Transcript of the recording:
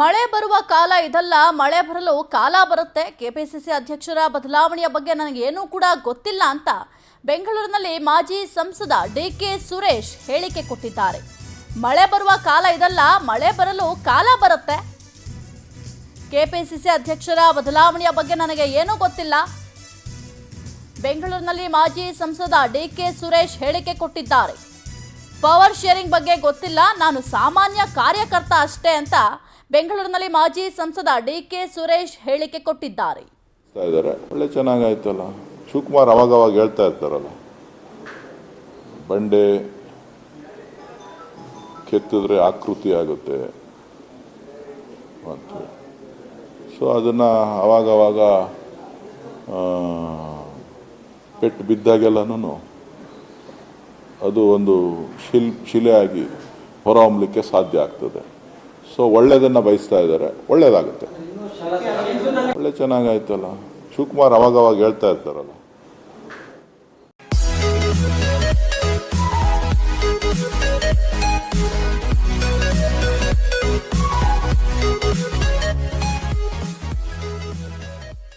ಮಳೆ ಬರುವ ಕಾಲ ಇದಲ್ಲ, ಮಳೆ ಬರಲು ಕಾಲ ಬರುತ್ತೆ. ಕೆಪಿಸಿಸಿ ಅಧ್ಯಕ್ಷರ ಬದಲಾವಣೆಯ ಬಗ್ಗೆ ನನಗೇನೂ ಕೂಡ ಗೊತ್ತಿಲ್ಲ ಅಂತ ಬೆಂಗಳೂರಿನಲ್ಲಿ ಮಾಜಿ ಸಂಸದ ಡಿಕೆ ಸುರೇಶ್ ಹೇಳಿಕೆ ಕೊಟ್ಟಿದ್ದಾರೆ. ಮಳೆ ಬರುವ ಕಾಲ ಇದಲ್ಲ, ಮಳೆ ಬರಲು ಕಾಲ ಬರುತ್ತೆ. ಕೆಪಿಸಿಸಿ ಅಧ್ಯಕ್ಷರ ಬದಲಾವಣೆಯ ಬಗ್ಗೆ ನನಗೆ ಏನೂ ಗೊತ್ತಿಲ್ಲ. ಬೆಂಗಳೂರಿನಲ್ಲಿ ಮಾಜಿ ಸಂಸದ ಡಿಕೆ ಸುರೇಶ್ ಹೇಳಿಕೆ ಕೊಟ್ಟಿದ್ದಾರೆ. ಪವರ್ ಶೇರಿಂಗ್ ಬಗ್ಗೆ ಗೊತ್ತಿಲ್ಲ, ನಾನು ಸಾಮಾನ್ಯ ಕಾರ್ಯಕರ್ತ ಅಷ್ಟೇ ಅಂತ ಬೆಂಗಳೂರಿನಲ್ಲಿ ಮಾಜಿ ಸಂಸದ ಡಿಕೆ ಸುರೇಶ್ ಹೇಳಿಕೆ ಕೊಟ್ಟಿದ್ದಾರೆ. ಒಳ್ಳೆ ಚೆನ್ನಾಗಾಯ್ತಲ್ಲ. ಶಿವಕುಮಾರ್ ಅವಾಗ ಹೇಳ್ತಾ ಇರ್ತಾರಲ್ಲ, ಬಂಡೆ ಕೆತ್ತಿದ್ರೆ ಆಕೃತಿ ಆಗುತ್ತೆ ಅಂತ. ಸೊ ಅದನ್ನು ಅವಾಗ ಪೆಟ್ಟು ಬಿದ್ದಾಗೆಲ್ಲನೂ ಅದು ಒಂದು ಶಿಲೆಯಾಗಿ ಹೊರಹೊಮ್ಮಲಿಕ್ಕೆ ಸಾಧ್ಯ ಆಗ್ತದೆ. ಸೊ ಒಳ್ಳೆಯದನ್ನು ಬಯಸ್ತಾ ಇದ್ದಾರೆ, ಒಳ್ಳೇದಾಗುತ್ತೆ. ಒಳ್ಳೆ ಚೆನ್ನಾಗಾಯ್ತಲ್ಲ. ಶಿವಕುಮಾರ್ ಅವಾಗ ಹೇಳ್ತಾ ಇರ್ತಾರಲ್ಲ.